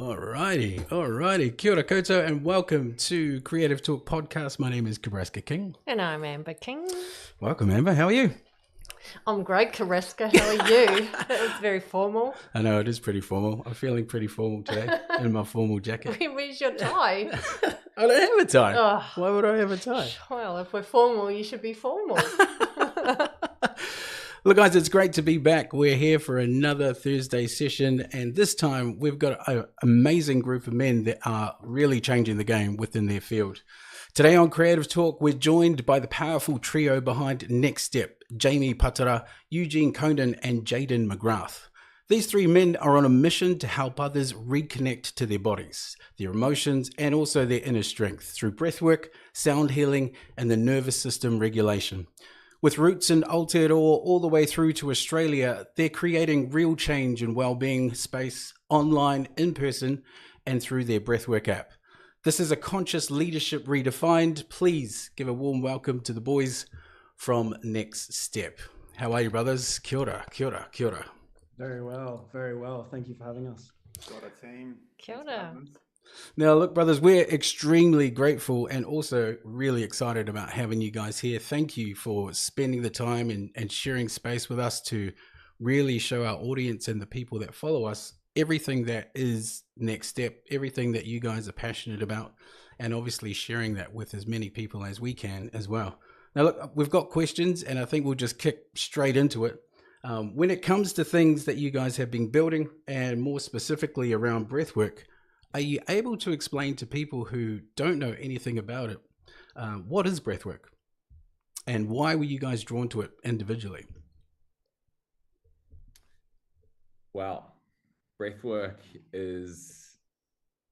Alrighty. Kia ora koutou and welcome to Creative Talk Podcast. My name is Kebrasca King. And I'm Amber King. Welcome, Amber. How are you? I'm great, Kebrasca. How are you? That was very formal. I know, it is pretty formal. I'm feeling pretty formal today in my formal jacket. Where's your tie? I don't have a tie. Oh, Why would I have a tie? well, if we're formal, you should be formal. Look, guys, it's great to be back. We're here for another Thursday session, and this time we've got an amazing group of men that are really changing the game within their field. Today on Creative Talk, we're joined by the powerful trio behind Next Step, Jamie Patara, Eugene Conan, and Jaden McGrath. These three men are on a mission to help others reconnect to their bodies, their emotions, and also their inner strength through breathwork, sound healing, and the nervous system regulation. With roots in Aotearoa all the way through to Australia, they're creating real change in well-being space, online, in person, and through their breathwork app. This is a conscious leadership redefined. Please give a warm welcome to the boys from Next Step. How are you, brothers? Kia ora, kia ora, kia ora. Very well. Thank you for having us. Got a team. Kia ora. Now, look, brothers, we're extremely grateful and also really excited about having you guys here. Thank you for spending the time and sharing space with us to really show our audience and the people that follow us everything that is Next Step, everything that you guys are passionate about, and obviously sharing that with as many people as we can as well. Now, look, we've got questions, and I think we'll just kick straight into it. When it comes to things that you guys have been building, and more specifically around breathwork, are you able to explain to people who don't know anything about it, what is breathwork, and why were you guys drawn to it individually? Well, breathwork is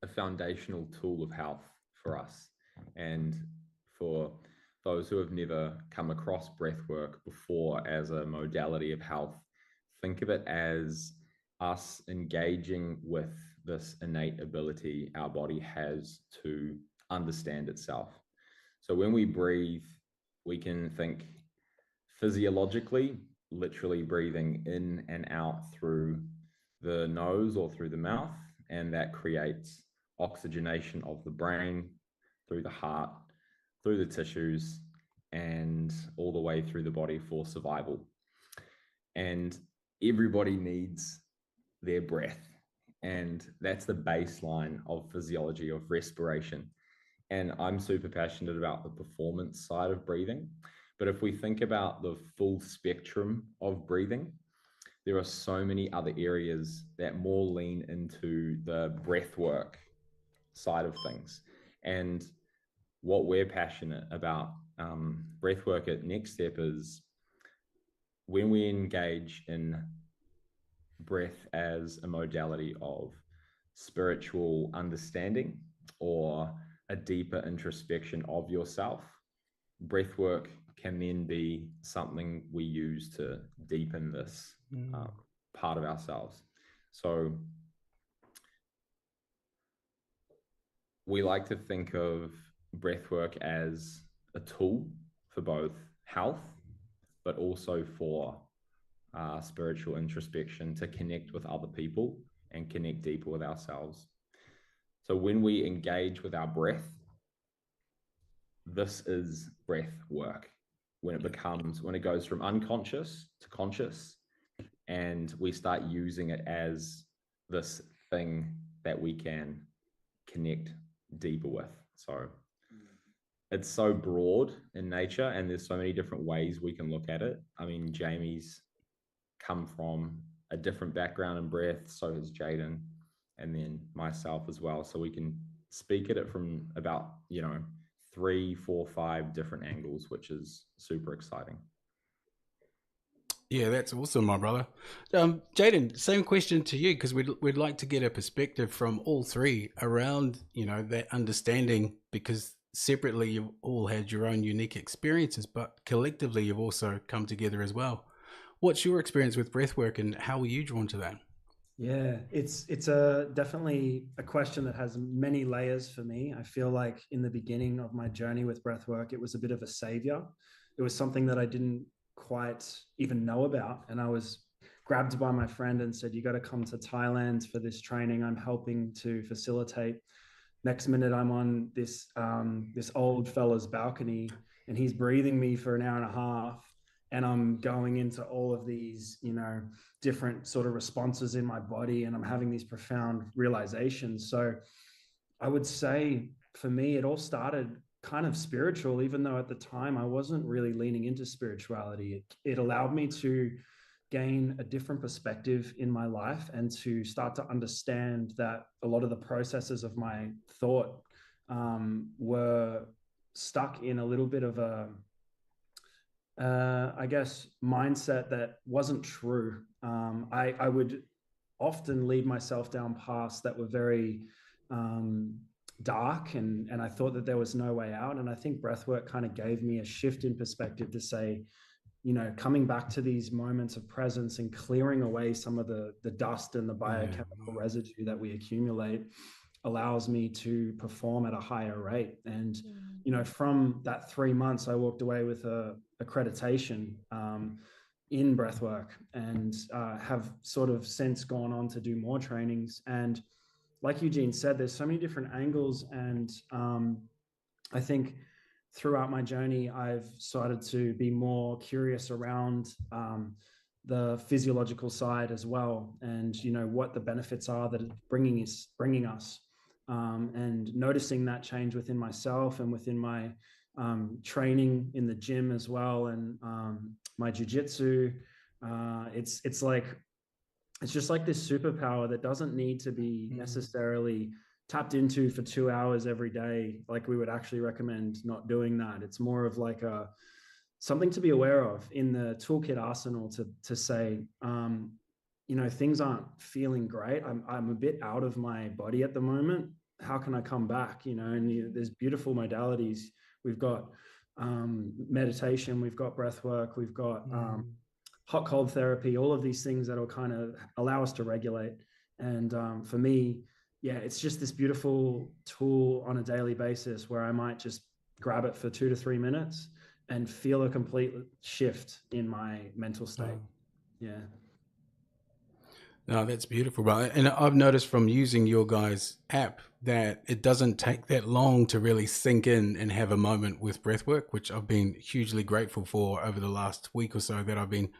a foundational tool of health for us. And for those who have never come across breathwork before as a modality of health, think of it as us engaging with this innate ability our body has to understand itself. So when we breathe, we can think physiologically, literally breathing in and out through the nose or through the mouth, and that creates oxygenation of the brain through the heart, through the tissues, and all the way through the body for survival. And everybody needs their breath. And that's the baseline of physiology, of respiration. And I'm super passionate about the performance side of breathing. But if we think about the full spectrum of breathing, there are so many other areas that more lean into the breathwork side of things. And what we're passionate about, breathwork at Next Step, is when we engage in breath as a modality of spiritual understanding or a deeper introspection of yourself, breathwork can then be something we use to deepen this part of ourselves. So we like to think of breathwork as a tool for both health, but also for spiritual introspection, to connect with other people and connect deeper with ourselves. So when we engage with our breath, this is breath work. When it goes from unconscious to conscious, and we start using it as this thing that we can connect deeper with. So it's so broad in nature, and there's so many different ways we can look at it. I mean, Jamie's come from a different background in breath, so has Jaden, and then myself as well. So we can speak at it from about, 3, 4, 5 different angles, which is super exciting. Yeah, that's awesome, my brother. Jaden, same question to you, because we'd like to get a perspective from all three around, that understanding, because separately you've all had your own unique experiences, but collectively you've also come together as well. What's your experience with breathwork, and how were you drawn to that? Yeah, it's definitely a question that has many layers for me. I feel like in the beginning of my journey with breathwork, it was a bit of a savior. It was something that I didn't quite even know about, and I was grabbed by my friend and said, "You got to come to Thailand for this training. I'm helping to facilitate." Next minute, I'm on this old fella's balcony, and he's breathing me for an hour and a half, and I'm going into all of these, different sort of responses in my body, and I'm having these profound realizations. So I would say for me, it all started kind of spiritual, even though at the time I wasn't really leaning into spirituality. It allowed me to gain a different perspective in my life and to start to understand that a lot of the processes of my thought were stuck in a little bit of I guess, mindset that wasn't true. I would often lead myself down paths that were very dark, and I thought that there was no way out. And I think breathwork kind of gave me a shift in perspective to say, coming back to these moments of presence and clearing away some of the dust and the biochemical residue that we accumulate allows me to perform at a higher rate. And from that 3 months, I walked away with a accreditation in breathwork, and have sort of since gone on to do more trainings. And like Eugene said, there's so many different angles, and I think throughout my journey, I've started to be more curious around the physiological side as well, and what the benefits are that it's bringing us, and noticing that change within myself and within my training in the gym as well, and my jujitsu. It's just like this superpower that doesn't need to be necessarily tapped into for 2 hours every day. Like, we would actually recommend not doing that. It's more of like something to be aware of in the toolkit arsenal to say, things aren't feeling great. I'm a bit out of my body at the moment. How can I come back? And there's beautiful modalities. We've got meditation, we've got breath work, we've got hot cold therapy, all of these things that will kind of allow us to regulate. And for me, it's just this beautiful tool on a daily basis where I might just grab it for 2 to 3 minutes and feel a complete shift in my mental state. No, that's beautiful, brother. And I've noticed from using your guys' app that it doesn't take that long to really sink in and have a moment with breathwork, which I've been hugely grateful for over the last week or so, that I've been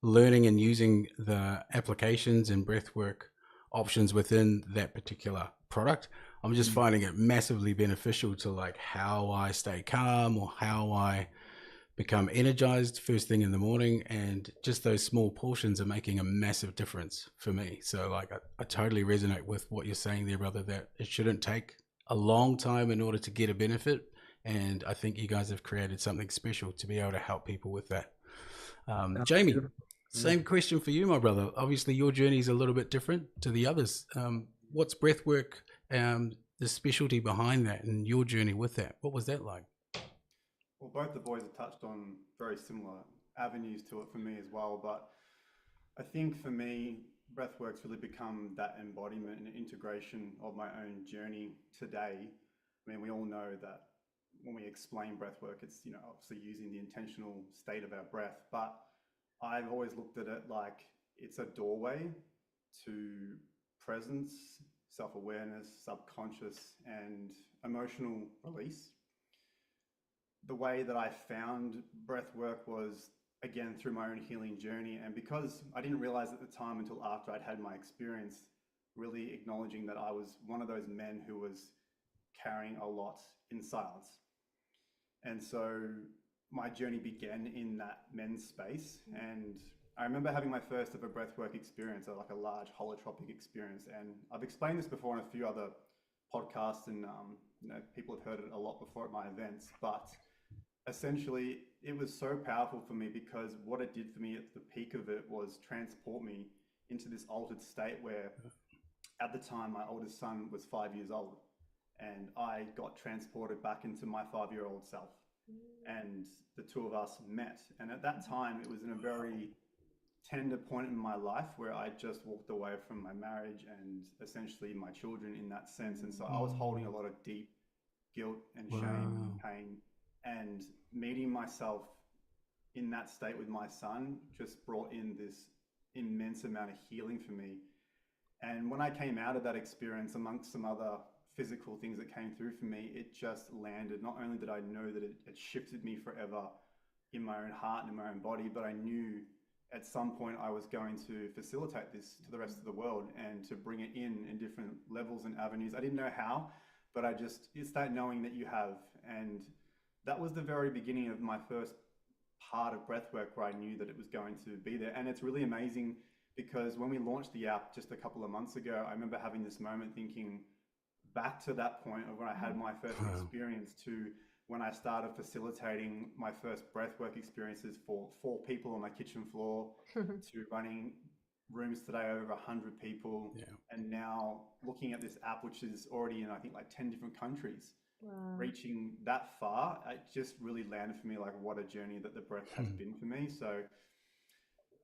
learning and using the applications and breathwork options within that particular product. I'm just finding it massively beneficial to like how I stay calm or how I become energized first thing in the morning, and just those small portions are making a massive difference for me. So like I totally resonate with what you're saying there, brother, that it shouldn't take a long time in order to get a benefit. And I think you guys have created something special to be able to help people with that. Jamie, same question for you, my brother. Obviously your journey is a little bit different to the others. What's breathwork, the specialty behind that, and your journey with that? What was that like? Well, both the boys have touched on very similar avenues to it for me as well. But I think for me, breathwork's really become that embodiment and integration of my own journey today. I mean, we all know that when we explain breathwork, it's, obviously using the intentional state of our breath. But I've always looked at it like it's a doorway to presence, self-awareness, subconscious, and emotional release. The way that I found breath work was, again, through my own healing journey. And because I didn't realize at the time until after I'd had my experience, really acknowledging that I was one of those men who was carrying a lot in silence. And so my journey began in that men's space. And I remember having my first ever breathwork experience, like a large holotropic experience. And I've explained this before on a few other podcasts, and people have heard it a lot before at my events. But essentially, it was so powerful for me because what it did for me at the peak of it was transport me into this altered state where, at the time, my oldest son was 5 years old, and I got transported back into my 5-year-old self. And the two of us met. And at that time, it was in a very tender point in my life where I just walked away from my marriage and essentially my children in that sense. And so I was holding a lot of deep guilt and shame and pain. And meeting myself in that state with my son just brought in this immense amount of healing for me. And when I came out of that experience, amongst some other physical things that came through for me, it just landed. Not only did I know that it shifted me forever in my own heart and in my own body, but I knew at some point I was going to facilitate this to the rest of the world and to bring it in different levels and avenues. I didn't know how, but it's that knowing that you have. And that was the very beginning of my first part of breathwork where I knew that it was going to be there. And it's really amazing because when we launched the app just a couple of months ago, I remember having this moment thinking back to that point of when I had my first experience to when I started facilitating my first breathwork experiences for 4 people on my kitchen floor to running rooms today over 100 people. Yeah. And now looking at this app, which is already in, I think, like 10 different countries. Wow. Reaching that far, it just really landed for me like what a journey that the breath has been for me. So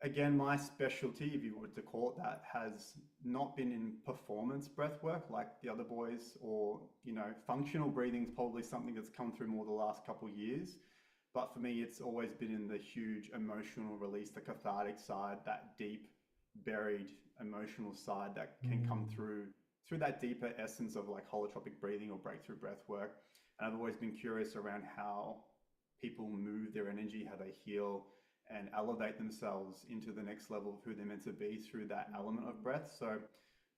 again, my specialty, if you were to call it that, has not been in performance breath work like the other boys, or, you know, functional breathing is probably something that's come through more the last couple of years. But for me, it's always been in the huge emotional release, the cathartic side, that deep, buried emotional side that can come through that deeper essence of like holotropic breathing or breakthrough breath work. And I've always been curious around how people move their energy, how they heal and elevate themselves into the next level of who they're meant to be through that element of breath. So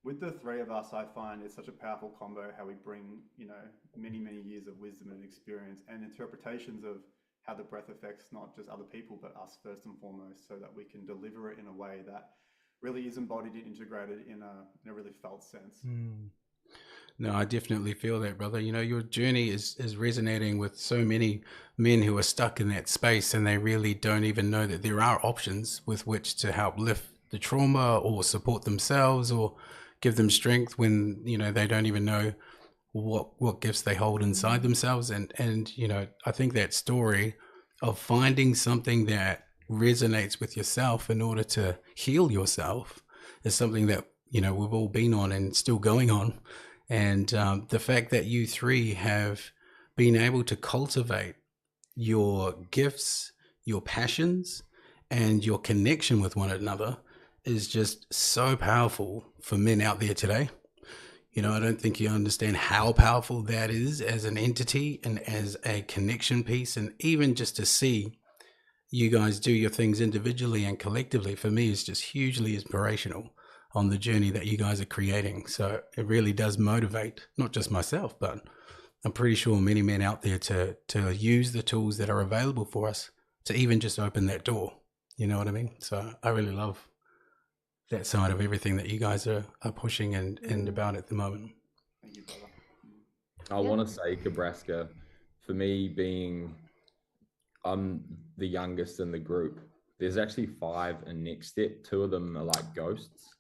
with the 3 of us, I find it's such a powerful combo how we bring, you know, many, many years of wisdom and experience and interpretations of how the breath affects not just other people, but us first and foremost, so that we can deliver it in a way that really is embodied and integrated in a really felt sense. No, I definitely feel that, brother. You know, your journey is resonating with so many men who are stuck in that space, and they really don't even know that there are options with which to help lift the trauma or support themselves or give them strength when, you know, they don't even know what gifts they hold inside themselves. And you know, I think that story of finding something that resonates with yourself in order to heal yourself is something that, you know, we've all been on and still going on. And the fact that you 3 have been able to cultivate your gifts, your passions, and your connection with one another is just so powerful for men out there today. You know, I don't think you understand how powerful that is as an entity and as a connection piece. And even just to see you guys do your things individually and collectively, for me, is just hugely inspirational on the journey that you guys are creating. So it really does motivate not just myself, but I'm pretty sure many men out there to use the tools that are available for us to even just open that door. You know what I mean? So I really love that side of everything that you guys are pushing and about at the moment. Thank you, brother. I want to say, Kebrasca, for me I'm the youngest in the group. There's actually 5 in Next Step. 2 of them are like ghosts.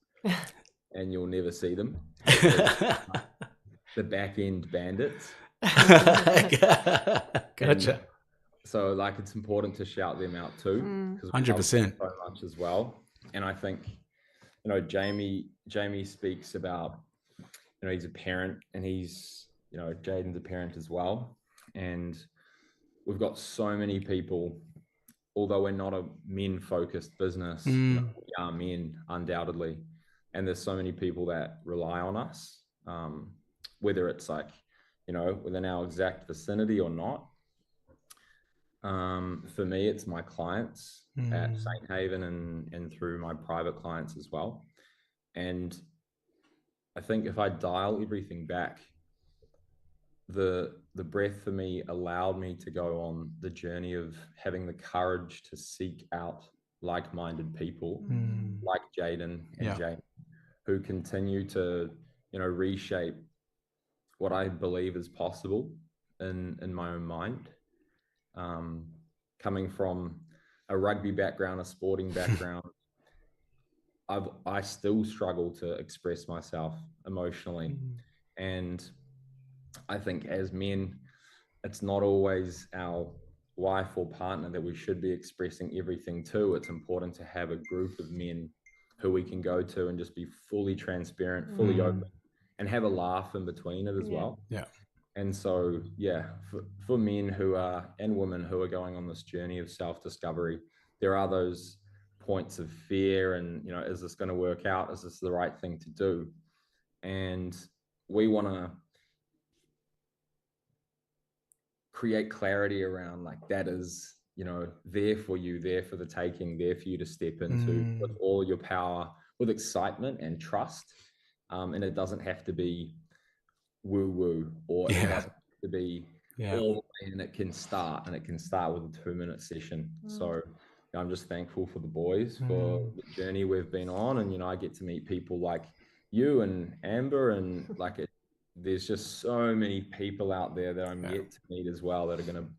And you'll never see them. The back end bandits. Gotcha. And so like it's important to shout them out too, because 100% so much as well. And I think, you know, Jamie speaks about, you know, he's a parent, and he's, you know, Jaden's a parent as well. And we've got so many people, although we're not a men focused business, you know, we are men undoubtedly. And there's so many people that rely on us, whether it's like, you know, within our exact vicinity or not. For me, it's my clients at St. Haven and through my private clients as well. And I think if I dial everything back, the breath for me allowed me to go on the journey of having the courage to seek out like-minded people like Jaden and Jane, who continue to, you know, reshape what I believe is possible in my own mind. Coming from a rugby background, a sporting background, I still struggle to express myself emotionally. And I think as men, it's not always our wife or partner that we should be expressing everything to. It's important to have a group of men who we can go to and just be fully transparent, fully open, and have a laugh in between it as well. Yeah. And so, yeah, for men who are, and women who are going on this journey of self-discovery, there are those points of fear and, is this going to work out? Is this the right thing to do? And we want to create clarity around like that is, there for you, there for the taking, there for you to step into with all your power, with excitement and trust. And it doesn't have to be woo-woo, or it doesn't have to be all the way, and it can start with a 2-minute session. So I'm just thankful for the boys for the journey we've been on. And, I get to meet people like you and Amber, and there's just so many people out there that I'm yet to meet as well that are going to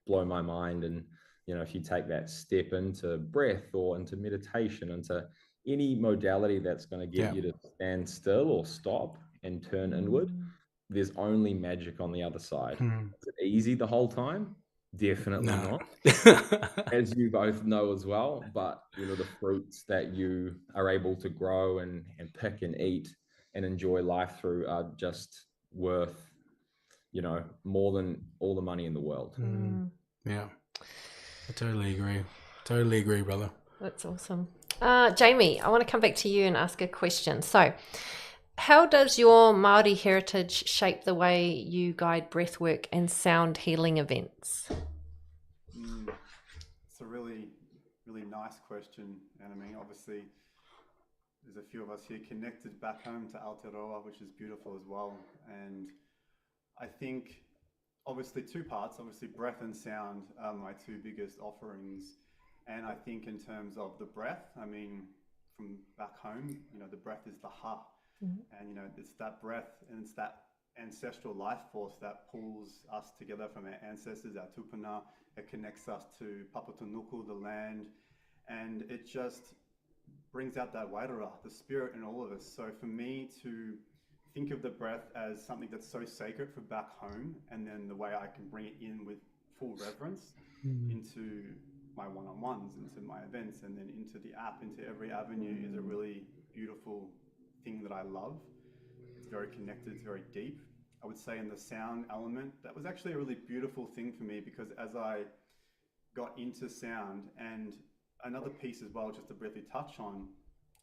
blow my mind. And, if you take that step into breath or into meditation, into any modality that's going to get you to stand still or stop and turn inward, there's only magic on the other side. Is it easy the whole time? Definitely not. As you both know as well, but the fruits that you are able to grow and pick and eat and enjoy life through are just worth, more than all the money in the world. Yeah, I totally agree, brother. That's awesome. Jamie, I want to come back to you and ask a question. So how does your Māori heritage shape the way you guide breathwork and sound healing events? It's a really, really nice question. And I mean, obviously, there's a few of us here connected back home to Aotearoa, which is beautiful as well. And I think, obviously, two parts. Obviously, breath and sound are my two biggest offerings. And I think in terms of the breath, I mean, from back home, the breath is the ha. And, it's that breath and it's that ancestral life force that pulls us together from our ancestors, our tupuna. It connects us to Papatunuku, the land, and it just brings out that wairua, the spirit in all of us. So for me to think of the breath as something that's so sacred for back home, and then the way I can bring it in with full reverence into my one-on-ones, into my events, and then into the app, into every avenue is a really beautiful thing that I love. It's very connected, it's very deep. I would say in the sound element, that was actually a really beautiful thing for me, because as I got into sound, and another piece as well, just to briefly touch on,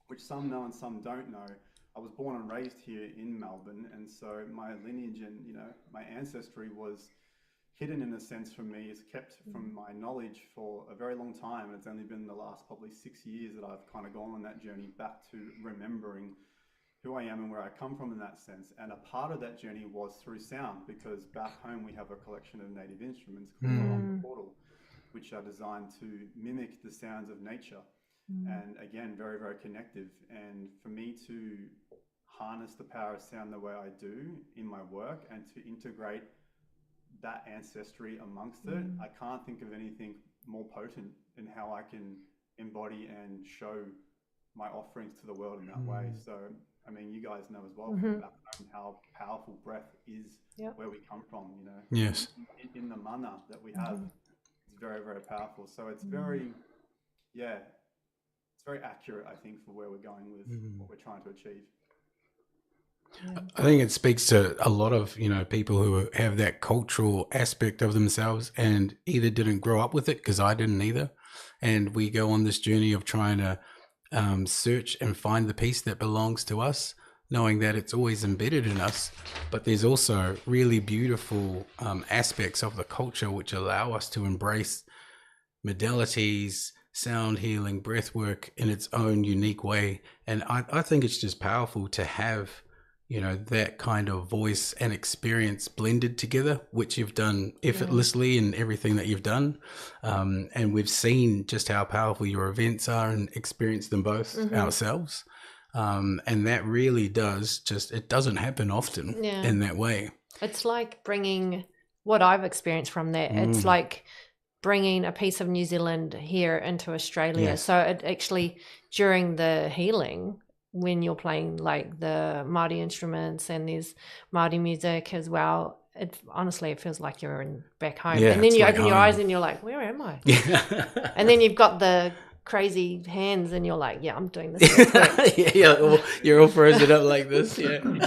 which some know and some don't know, I was born and raised here in Melbourne, and so my lineage and my ancestry was hidden in a sense from me. It's kept from my knowledge for a very long time, and it's only been the last probably 6 years that I've kind of gone on that journey back to remembering who I am and where I come from in that sense. And a part of that journey was through sound, because back home we have a collection of native instruments called the Portal, which are designed to mimic the sounds of nature. And again, very, very connective. And for me to harness the power of sound the way I do in my work and to integrate that ancestry amongst it, I can't think of anything more potent in how I can embody and show my offerings to the world in that way. So, I mean, you guys know as well from back home how powerful breath is, where we come from, Yes. In the mana that we have, it's very, very powerful. So it's very, it's very accurate, I think, for where we're going with what we're trying to achieve. I think it speaks to a lot of, people who have that cultural aspect of themselves and either didn't grow up with it, because I didn't either. And we go on this journey of trying to search and find the piece that belongs to us, knowing that it's always embedded in us. But there's also really beautiful aspects of the culture which allow us to embrace modalities, sound healing, breath work in its own unique way. And I think it's just powerful to have that kind of voice and experience blended together, which you've done effortlessly in everything that you've done. And we've seen just how powerful your events are and experienced them both ourselves. And that really does it doesn't happen often in that way. It's like bringing what I've experienced from that. It's like bringing a piece of New Zealand here into Australia. Yes. So it actually, during the healing, when you're playing like the Māori instruments and there's Māori music as well, it feels like you're back home. Yeah, and then you like open your home. eyes and you're like, where am I? And then you've got the crazy hands and you're like, I'm doing this. You're all frozen up like this. And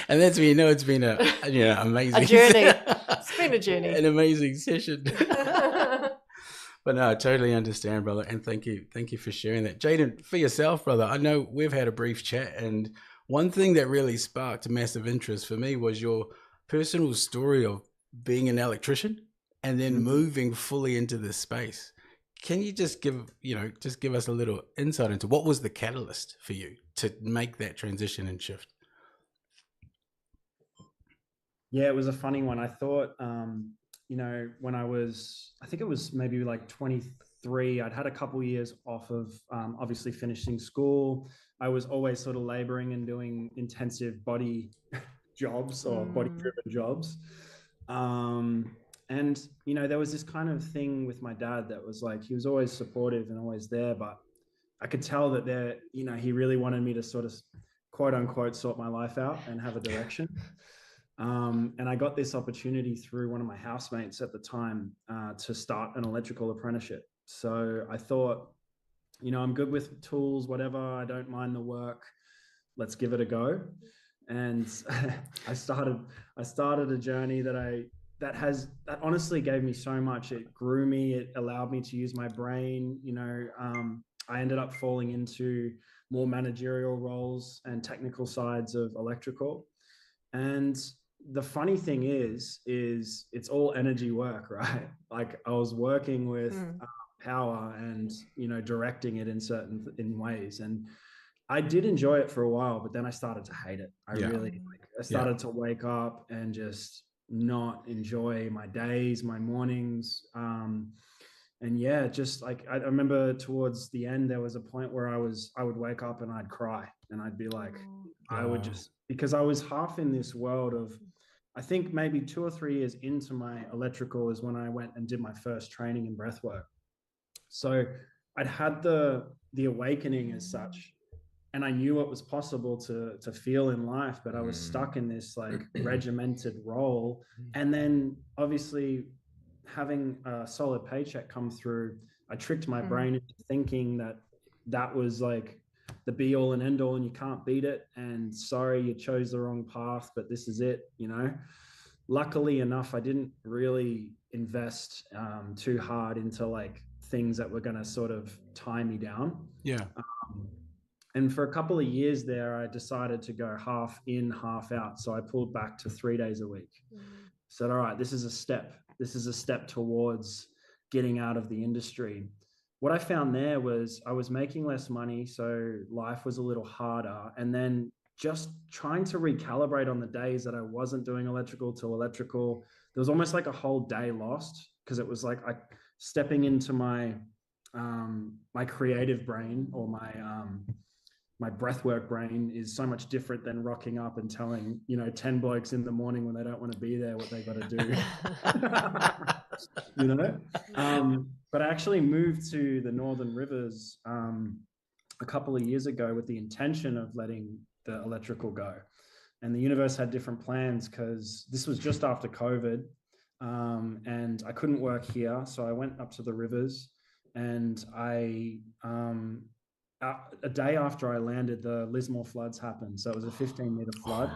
that's when it's been amazing. A journey. It's been a journey. An amazing session. But no, I totally understand, brother, and thank you for sharing that, Jaden. For yourself, brother, I know we've had a brief chat, and one thing that really sparked massive interest for me was your personal story of being an electrician and then moving fully into this space. Can you just give us a little insight into what was the catalyst for you to make that transition and shift? Yeah, it was a funny one. I thought, when I think it was maybe like 23, I'd had a couple years off of obviously finishing school. I was always sort of laboring and doing intensive body jobs or body driven jobs. And, there was this kind of thing with my dad that was like, he was always supportive and always there, but I could tell that he really wanted me to sort of quote unquote sort my life out and have a direction. And I got this opportunity through one of my housemates at the time to start an electrical apprenticeship. So I thought, I'm good with tools, whatever. I don't mind the work. Let's give it a go. And I started a journey that honestly gave me so much. It grew me. It allowed me to use my brain. I ended up falling into more managerial roles and technical sides of electrical. And the funny thing is it's all energy work, right? Like I was working with power and directing it in ways, and I did enjoy it for a while, but then I started to hate it. I started to wake up and just not enjoy my days, my mornings. And yeah, just like I remember towards the end, there was a point where I would wake up and I'd cry and I'd be like, I would just, because I was half in this world of, I think maybe 2 or 3 years into my electrical is when I went and did my first training in breathwork. So I'd had the awakening as such, and I knew what was possible to feel in life, but I was stuck in this like regimented role. And then obviously having a solid paycheck come through, I tricked my brain into thinking that was like the be all and end all and you can't beat it. And sorry, you chose the wrong path, but this is it, Luckily enough, I didn't really invest too hard into like things that were going to sort of tie me down. Yeah. And for a couple of years there, I decided to go half in, half out. So I pulled back to 3 days a week. Said, all right, this is a step. This is a step towards getting out of the industry. What I found there was I was making less money, so life was a little harder. And then just trying to recalibrate on the days that I wasn't doing electrical to electrical, there was almost like a whole day lost, because it was like I stepping into my my creative brain, or my breathwork brain is so much different than rocking up and telling 10 blokes in the morning when they don't want to be there what they got to do. But I actually moved to the Northern Rivers a couple of years ago with the intention of letting the electrical go, and the universe had different plans, because this was just after COVID, and I couldn't work here, so I went up to the rivers, and I a day after I landed, the Lismore floods happened. So it was a 15-meter flood.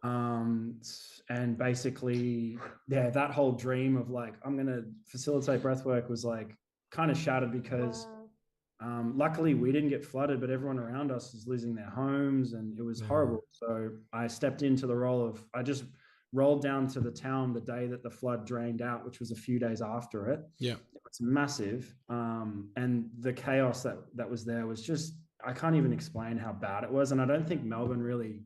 And basically, that whole dream of like, I'm going to facilitate breathwork was like kind of shattered, because luckily we didn't get flooded, but everyone around us was losing their homes, and it was horrible. So I stepped into the role of, I just rolled down to the town the day that the flood drained out, which was a few days after it. Yeah. It's massive. And the chaos that was there was just, I can't even explain how bad it was. And I don't think Melbourne really,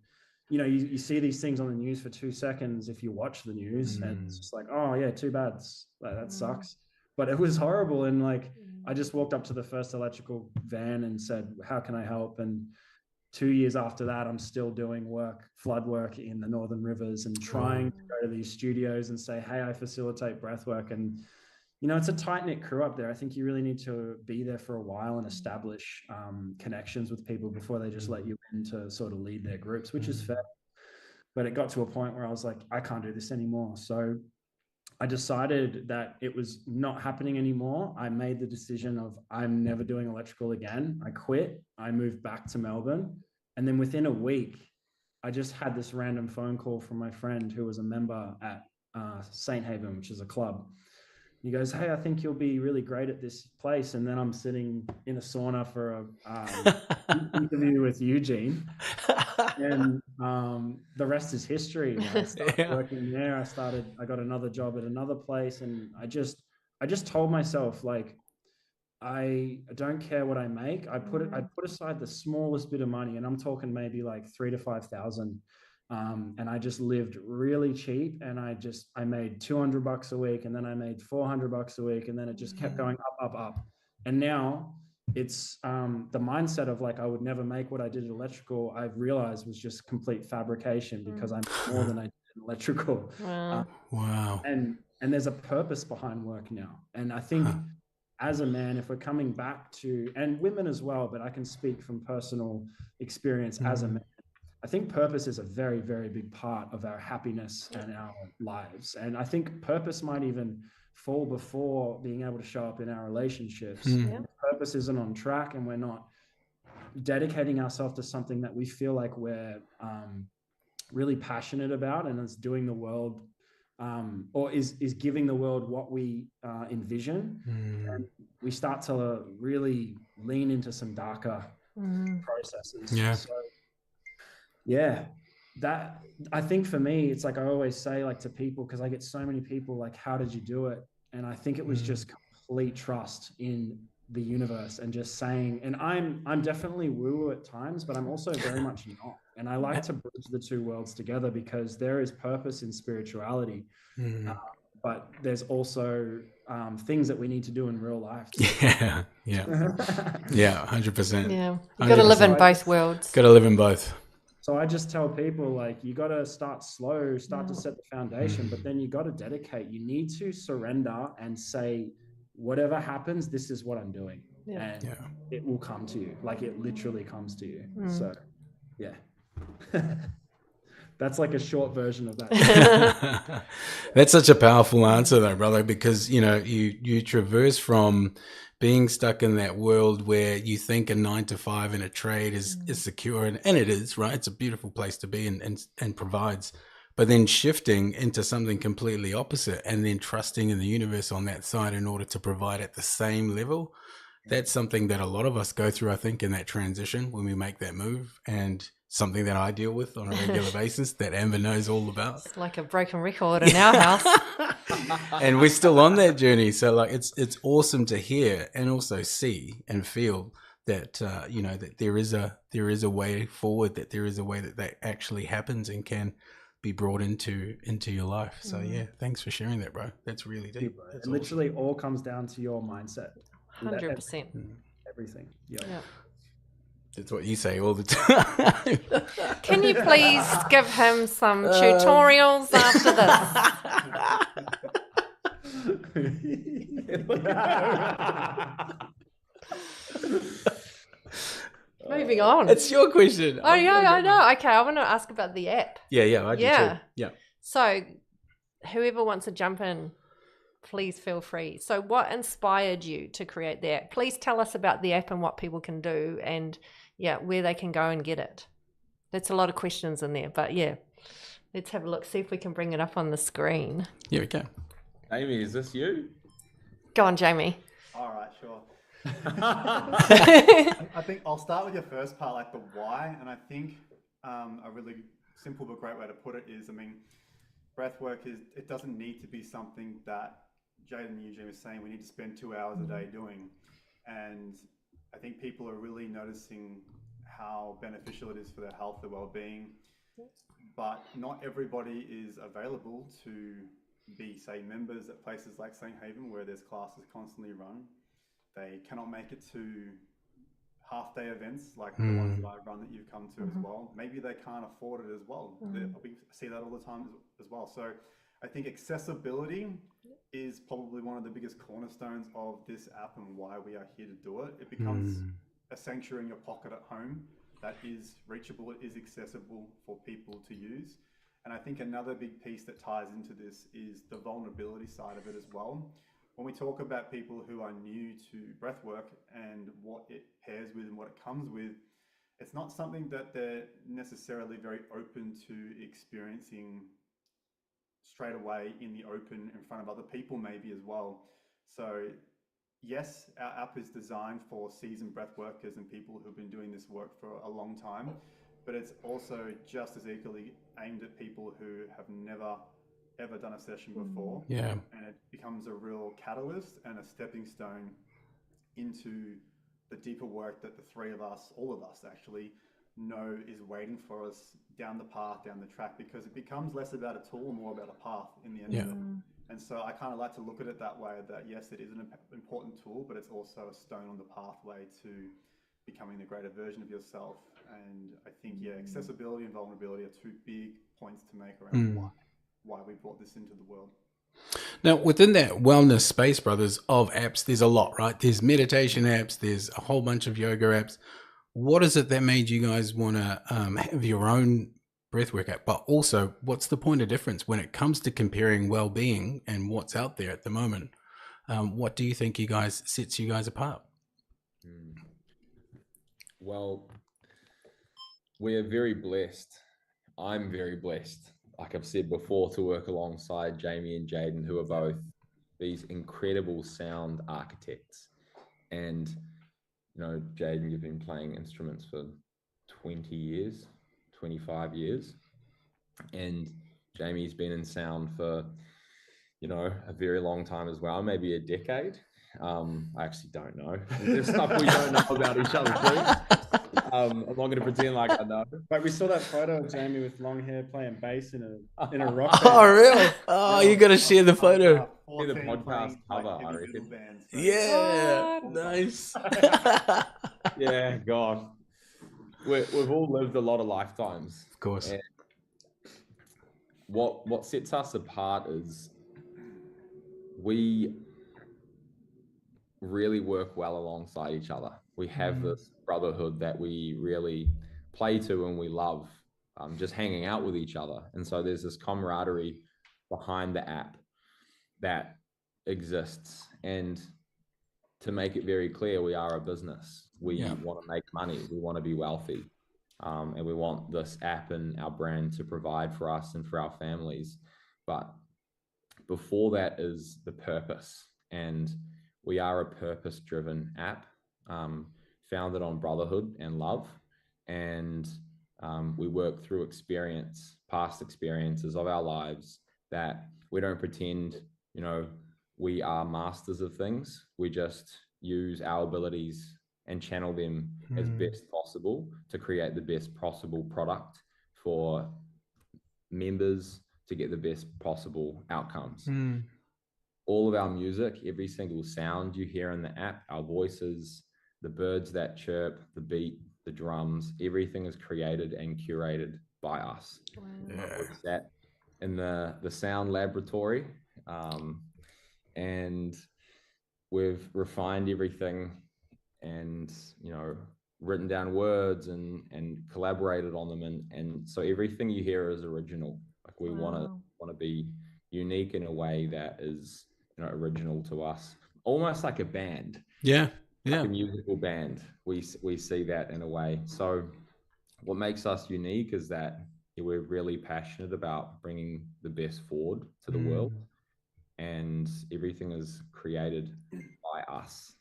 you see these things on the news for 2 seconds if you watch the news, and it's just like, oh yeah, too bad. That sucks. But it was horrible. And like, I just walked up to the first electrical van and said, how can I help? And 2 years after that, I'm still doing flood work in the Northern Rivers, and trying to go to these studios and say, hey, I facilitate breath work. And, it's a tight-knit crew up there. I think you really need to be there for a while and establish connections with people before they just let you in to sort of lead their groups, which is fair. But it got to a point where I was like, I can't do this anymore. So I decided that it was not happening anymore. I made the decision of, I'm never doing electrical again. I quit. I moved back to Melbourne. And then within a week, I just had this random phone call from my friend who was a member at St. Haven, which is a club. He goes, hey, I think you'll be really great at this place. And then I'm sitting in a sauna for a interview with Eugene. And the rest is history. I started working there. I got another job at another place. And I just told myself, like, I don't care what I make. I put aside the smallest bit of money, and I'm talking maybe like 3,000 to 5,000. And I just lived really cheap, and I made $200 a week, and then I made $400 a week, and then it just kept going up. And now it's the mindset of like, I would never make what I did at electrical. I've realized was just complete fabrication, because I'm more than I did in electrical. Wow. And there's a purpose behind work now. And I think as a man, if we're coming back to, and women as well, but I can speak from personal experience as a man, I think purpose is a very, very big part of our happiness and our lives. And I think purpose might even fall before being able to show up in our relationships. And if purpose isn't on track, and we're not dedicating ourselves to something that we feel like we're really passionate about, and is doing the world or is giving the world what we envision, and we start to really lean into some darker processes. So that, I think for me, it's like I always say, like, to people, because I get so many people like, how did you do it? And I think it was just complete trust in the universe, and just saying, and I'm definitely woo at times, but I'm also very much not. And I like to bridge the two worlds together, because there is purpose in spirituality, but there's also things that we need to do in real life. Yeah, 100%. Yeah, you got to live in both worlds. Got to live in both. So I just tell people, like, you got to start slow, start to set the foundation, but then you got to dedicate. You need to surrender and say, whatever happens, this is what I'm doing. And it will come to you. Like, it literally comes to you. So, yeah. That's like a short version of that. That's such a powerful answer though, brother, because, you know, you traverse from being stuck in that world where you think a 9 to 5 in a trade is secure, and it is, right? It's a beautiful place to be and provides, but then shifting into something completely opposite, and then trusting in the universe on that side in order to provide at the same level. That's something that a lot of us go through, I think, in that transition when we make that move, and something that I deal with on a regular basis that Amber knows all about. It's like a broken record in our house. And we're still on that journey. So like, it's awesome to hear and also see and feel that, you know, that there is a way forward, that there is a way that actually happens and can be brought into your life. So yeah, thanks for sharing that, bro. That's really deep. That's it literally all comes down to your mindset. 100%. Everything. Yeah. That's what you say all the time. Can you please give him some tutorials after this? Moving on. It's your question. Oh, yeah, I know. Okay, I want to ask about the app. Yeah, I do too. Yeah. So, whoever wants to jump in, please feel free. So, what inspired you to create the app? Please tell us about the app and what people can do, and where they can go and get it. That's a lot of questions in there, but let's have a look, see if we can bring it up on the screen. Here we go. Amy, is this you? Go on, Jamie. All right, sure. I think I'll start with your first part, like the why. And I think a really simple but great way to put it is, I mean, breath work it doesn't need to be something that Jade and Eugene was saying we need to spend 2 hours a day doing. And I think people are really noticing how beneficial it is for their health, their well-being. But not everybody is available to be, say, members at places like St. Haven, where there's classes constantly run. They cannot make it to half-day events like the ones that I run that you've come to as well. Maybe they can't afford it as well. We see that all the time as well. So I think accessibility is probably one of the biggest cornerstones of this app and why we are here to do it. It becomes a sanctuary in your pocket at home that is reachable, it is accessible for people to use. And I think another big piece that ties into this is the vulnerability side of it as well. When we talk about people who are new to breathwork and what it pairs with and what it comes with, it's not something that they're necessarily very open to experiencing straight away in the open in front of other people maybe as well. So yes, our app is designed for seasoned breath workers and people who've been doing this work for a long time, but it's also just as equally aimed at people who have never ever done a session before. Yeah. And it becomes a real catalyst and a stepping stone into the deeper work that the three of us, all of us actually, know is waiting for us down the path, down the track, because it becomes less about a tool and more about a path in the end of it. And so I kind of like to look at it that way, that yes, it is an important tool, but it's also a stone on the pathway to becoming the greater version of yourself. And I think, yeah, accessibility and vulnerability are two big points to make around why we brought this into the world. Now, within that wellness space, brothers, of apps, there's a lot, right? There's meditation apps, there's a whole bunch of yoga apps. What is it that made you guys want to have your own breathwork app? But also, what's the point of difference when it comes to comparing well-being and what's out there at the moment? What do you think sets you guys apart? Well, we're very blessed. I'm very blessed, like I've said before, to work alongside Jamie and Jaden, who are both these incredible sound architects. And, you know, Jaden, you've been playing instruments for 20 years, 25 years. And Jamie's been in sound for, you know, a very long time as well, maybe a decade. I actually don't know. There's stuff we don't know about each other too. I'm not going to pretend like I know. But we saw that photo of Jamie with long hair playing bass in a rock band. Oh, really? Oh, you got to share the photo. See the podcast cover, I reckon. Yeah, nice. Yeah, God. We've all lived a lot of lifetimes. Of course. And what sets us apart is we really work well alongside each other. We have this brotherhood that we really play to and we love, just hanging out with each other. And so there's this camaraderie behind the app that exists. And to make it very clear, we are a business. We want to make money. We want to be wealthy. And we want this app and our brand to provide for us and for our families. But before that is the purpose. And we are a purpose-driven app, founded on brotherhood and love. And we work through past experiences of our lives, that we don't pretend, you know, we are masters of things. We just use our abilities and channel them as best possible to create the best possible product for members to get the best possible outcomes. All of our music, every single sound you hear in the app, our voices, the birds that chirp, the beat, the drums, everything is created and curated by us. We're sat in the sound laboratory, and we've refined everything and, you know, written down words and collaborated on them. And so everything you hear is original. Like we want to be unique in a way that is, you know, original to us, almost like a band. Like a musical band. We see that in a way. So what makes us unique is that we're really passionate about bringing the best forward to the world, and everything is created by us.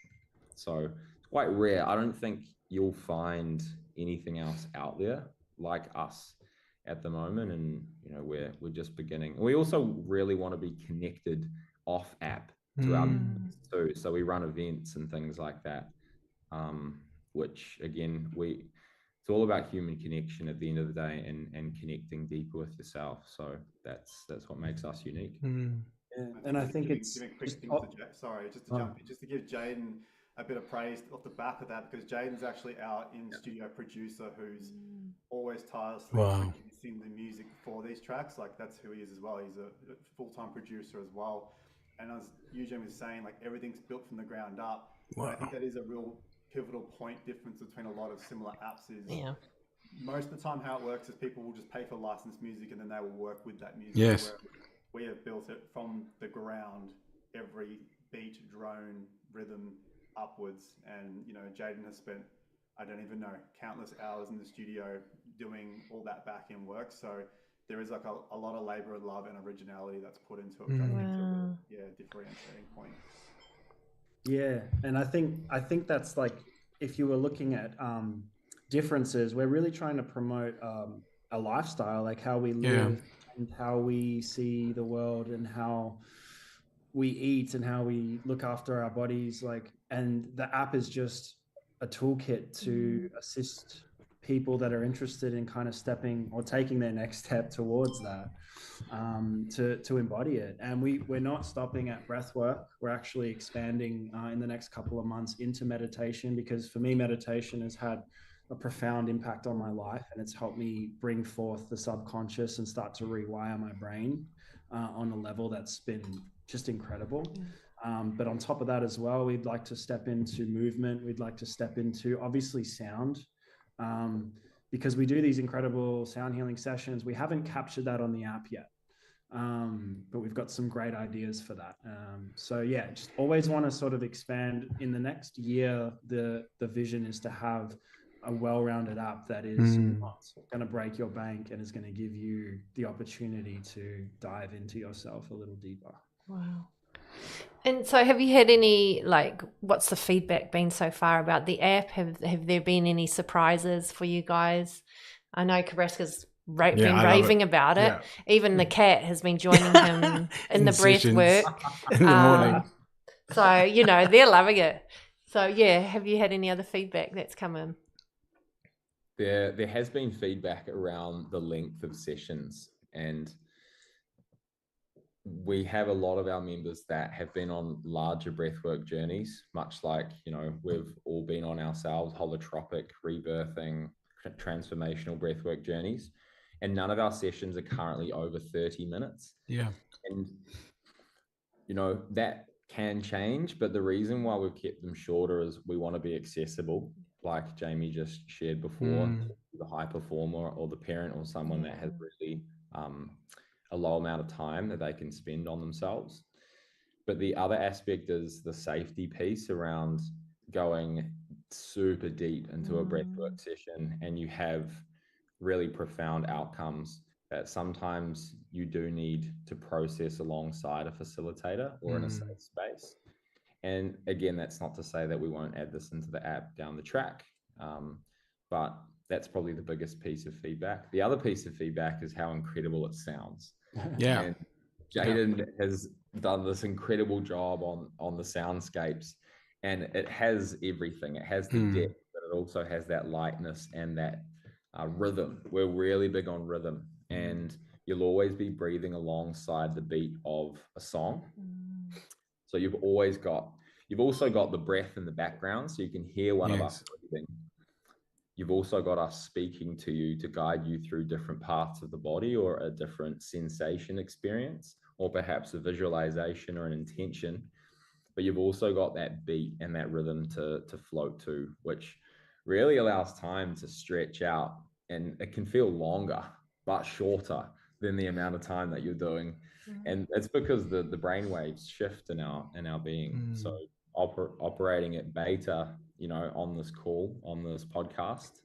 So it's quite rare. I don't think you'll find anything else out there like us at the moment. And, you know, we're just beginning. We also really want to be connected off app to our members too. So we run events and things like that, which again, it's all about human connection at the end of the day, and connecting deeper with yourself. So that's what makes us unique. And I think it's giving quick things to jump in, just to give Jaden a bit of praise off the back of that, because Jaden's actually our in-studio producer who's always tirelessly producing the music for these tracks. Like, that's who he is as well. He's a full-time producer as well. And as Eugene was saying, like, everything's built from the ground up. And I think that is a real pivotal point difference between a lot of similar apps is most of the time how it works is people will just pay for licensed music and then they will work with that music. Yes. We have built it from the ground, every beat, drone, rhythm upwards. And, you know, Jaden has spent, I don't even know, countless hours in the studio doing all that back end work. So there is like a lot of labor and love and originality that's put into it, which I think is a real, differentiating point. Yeah, and I think that's like, if you were looking at differences, we're really trying to promote a lifestyle, like how we live and how we see the world and how we eat and how we look after our bodies. Like, and the app is just a toolkit to assist people that are interested in kind of stepping or taking their next step towards that, to embody it. And we're not stopping at breath work. We're actually expanding in the next couple of months into meditation, because for me, meditation has had a profound impact on my life, and it's helped me bring forth the subconscious and start to rewire my brain on a level that's been just incredible. But on top of that as well, we'd like to step into movement. We'd like to step into, obviously, sound, because we do these incredible sound healing sessions. We haven't captured that on the app yet, but we've got some great ideas for that. So yeah, just always want to sort of expand. In the next year, the vision is to have a well-rounded app that is not going to break your bank and is going to give you the opportunity to dive into yourself a little deeper. Wow. And so have you had any, like, what's the feedback been so far about the app? Have there been any surprises for you guys? I know Kebrasca's been raving about it. Even the cat has been joining him in the breath work in the morning. So, you know, they're loving it. So yeah, have you had any other feedback that's come in? There has been feedback around the length of sessions, and we have a lot of our members that have been on larger breathwork journeys, much like, you know, we've all been on ourselves, holotropic, rebirthing, transformational breathwork journeys, and none of our sessions are currently over 30 minutes. Yeah. And, you know, that can change, but the reason why we've kept them shorter is we want to be accessible, like Jamie just shared before, to the high performer or the parent or someone that has really a low amount of time that they can spend on themselves. But the other aspect is the safety piece around going super deep into a breathwork session, and you have really profound outcomes that sometimes you do need to process alongside a facilitator or in a safe space. And again, that's not to say that we won't add this into the app down the track, but that's probably the biggest piece of feedback. The other piece of feedback is how incredible it sounds. Yeah. And Jaden has done this incredible job on the soundscapes, and it has everything. It has the depth, but it also has that lightness and that rhythm. We're really big on rhythm, and you'll always be breathing alongside the beat of a song. So you've also got the breath in the background, so you can hear one of us breathing. You've also got us speaking to you to guide you through different parts of the body or a different sensation experience, or perhaps a visualization or an intention. But you've also got that beat and that rhythm to float to, which really allows time to stretch out, and it can feel longer but shorter than the amount of time that you're doing. And it's because the brain waves shift in our being. So operating at beta, you know, on this call, on this podcast,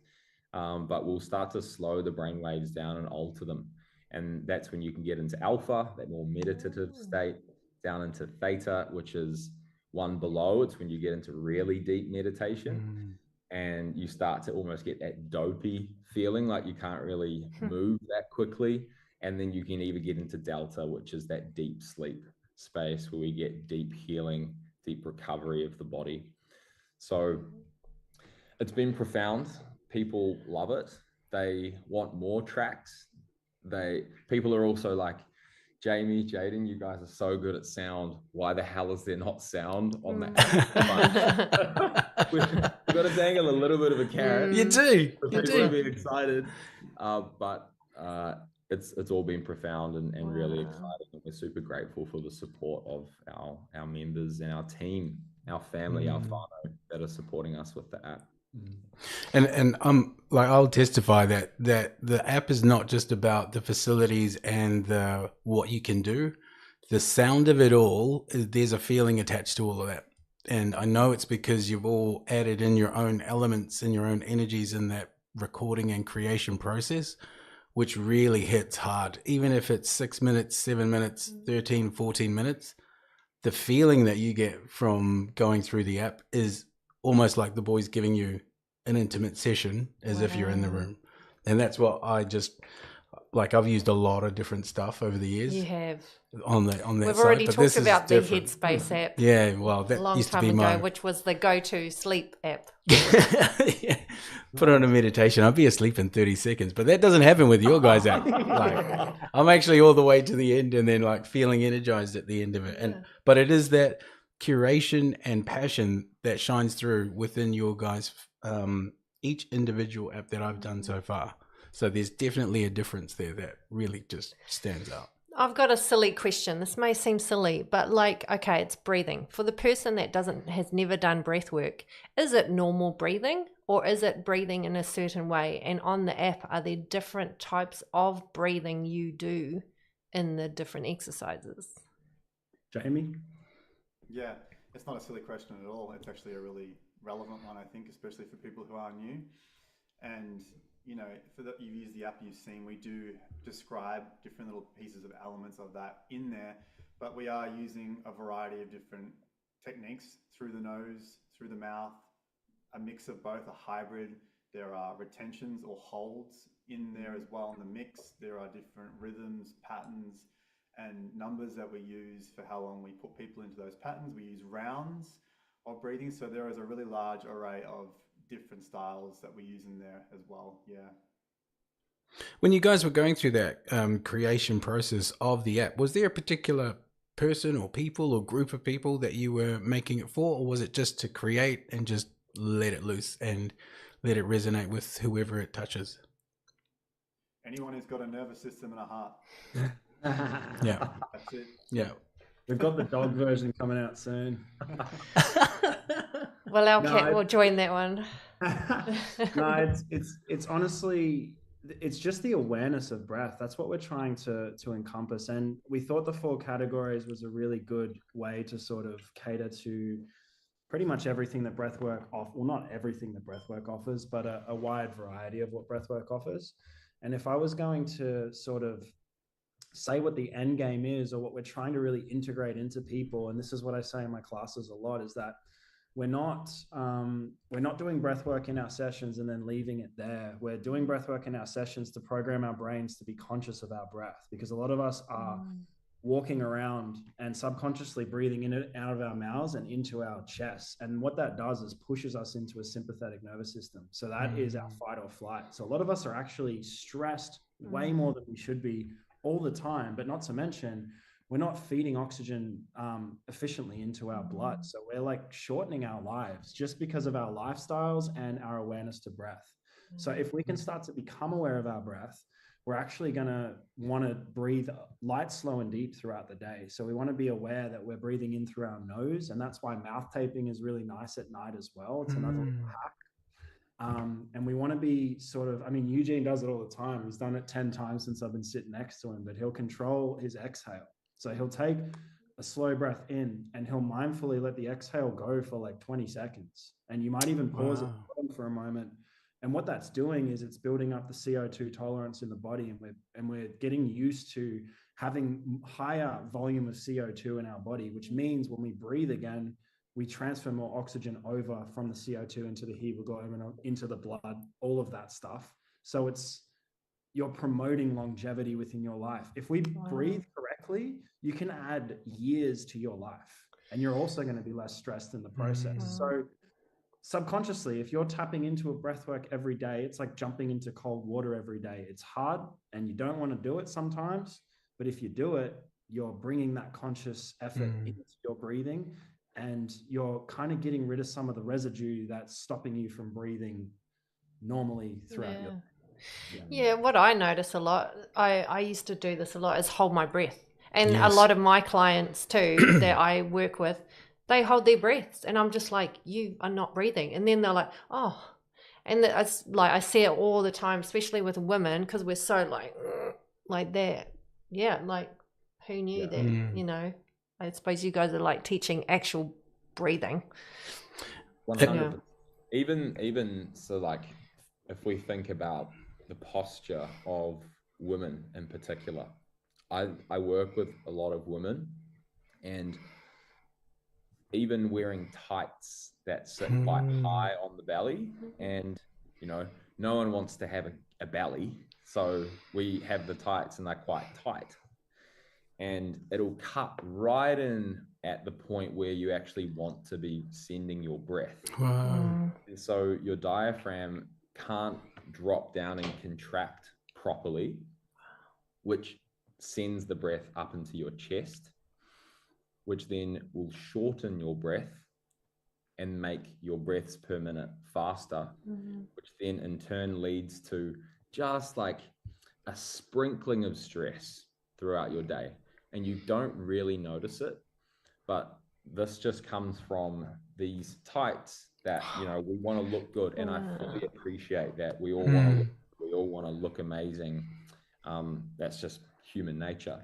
but we'll start to slow the brain waves down and alter them. And that's when you can get into alpha, that more meditative state, down into theta, which is one below. It's when you get into really deep meditation and you start to almost get that dopey feeling, like you can't really move that quickly. And then you can even get into delta, which is that deep sleep space where we get deep healing, deep recovery of the body. So it's been profound. People love it. They want more tracks. People are also like, Jamie, Jaden, you guys are so good at sound. Why the hell is there not sound on the app? We've got to dangle a little bit of a carrot. You do. People to be excited. But it's all been profound and really exciting. And we're super grateful for the support of our members and our team, our family, our whānau that are supporting us with the app. And like, I'll testify that the app is not just about the facilities and the what you can do. The sound of it all, there's a feeling attached to all of that. And I know it's because you've all added in your own elements and your own energies in that recording and creation process, which really hits hard. Even if it's 6 minutes, 7 minutes, 13, 14 minutes, the feeling that you get from going through the app is almost like the boys giving you an intimate session as if you're in the room. And that's what I just like. I've used a lot of different stuff over the years. You have. On that We've side, already but talked this is about the different. Headspace app. Yeah, well, A that long used to time be ago, my which was the go-to sleep app. yeah. Put on a meditation. I'll be asleep in 30 seconds, but that doesn't happen with your guys' app. Like, I'm actually all the way to the end and then like feeling energized at the end of it. And but it is that curation and passion that shines through within your guys' each individual app that I've done so far. So there's definitely a difference there that really just stands out. I've got a silly question. This may seem silly, but like, okay, it's breathing. For the person that has never done breath work, is it normal breathing or is it breathing in a certain way? And on the app, are there different types of breathing you do in the different exercises? Jamie? Yeah, it's not a silly question at all. It's actually a really relevant one, I think, especially for people who are new. And you know, you've used the app you've seen, we do describe different little pieces of elements of that in there, but we are using a variety of different techniques through the nose, through the mouth, a mix of both, a hybrid. There are retentions or holds in there as well in the mix. There are different rhythms, patterns, and numbers that we use for how long we put people into those patterns. We use rounds of breathing, so there is a really large array of different styles that we use in there as well. Yeah. When you guys were going through that creation process of the app, was there a particular person or people or group of people that you were making it for, or was it just to create and just let it loose and let it resonate with whoever it touches? Anyone who's got a nervous system and a heart. Yeah. That's it. Yeah. We've got the dog version coming out soon. Well, our cat will join that one. No, it's honestly, it's just the awareness of breath. That's what we're trying to encompass. And we thought the 4 categories was a really good way to sort of cater to pretty much everything that breathwork offers. Well, not everything that breathwork offers, but a wide variety of what breathwork offers. And if I was going to sort of say what the end game is, or what we're trying to really integrate into people, and this is what I say in my classes a lot, is that we're not doing breath work in our sessions and then leaving it there. We're doing breath work in our sessions to program our brains to be conscious of our breath, because a lot of us are walking around and subconsciously breathing in and out of our mouths and into our chests. And what that does is pushes us into a sympathetic nervous system. So that is our fight or flight. So a lot of us are actually stressed way more than we should be all the time, but not to mention, we're not feeding oxygen efficiently into our blood. So we're like shortening our lives just because of our lifestyles and our awareness to breath. So if we can start to become aware of our breath, we're actually going to want to breathe light, slow, and deep throughout the day. So we want to be aware that we're breathing in through our nose. And that's why mouth taping is really nice at night as well. It's another little hack. And we want to be sort of, I mean, Eugene does it all the time. He's done it 10 times since I've been sitting next to him, but he'll control his exhale. So he'll take a slow breath in and he'll mindfully let the exhale go for like 20 seconds. And you might even pause it for a moment. And what that's doing is it's building up the CO2 tolerance in the body. And we're getting used to having higher volume of CO2 in our body, which means when we breathe again, we transfer more oxygen over from the CO2 into the hemoglobin, into the blood, all of that stuff. So you're promoting longevity within your life. If we breathe correctly, you can add years to your life, and you're also going to be less stressed in the process. So subconsciously, if you're tapping into a breath work every day, it's like jumping into cold water every day. It's hard and you don't want to do it sometimes, but if you do it, you're bringing that conscious effort into your breathing, and you're kind of getting rid of some of the residue that's stopping you from breathing normally throughout your day. Yeah, what I notice a lot, I used to do this a lot, is hold my breath. And a lot of my clients too that I work with, they hold their breaths. And I'm just like, you are not breathing. And then they're like, oh. And it's like, I see it all the time, especially with women, because we're so like that. Yeah, like who knew that, you know? I suppose you guys are like teaching actual breathing. 100%. Even so, like if we think about the posture of women in particular. I work with a lot of women, and even wearing tights that sit quite high on the belly, and no one wants to have a belly, so we have the tights and they're quite tight, and it'll cut right in at the point where you actually want to be sending your breath. Wow. And so your diaphragm can't drop down and contract properly, which sends the breath up into your chest, which then will shorten your breath and make your breaths per minute faster, which then in turn leads to just like a sprinkling of stress throughout your day. And you don't really notice it, but this just comes from these tights that, we want to look good. And I fully appreciate that. We all want to look amazing. That's just human nature.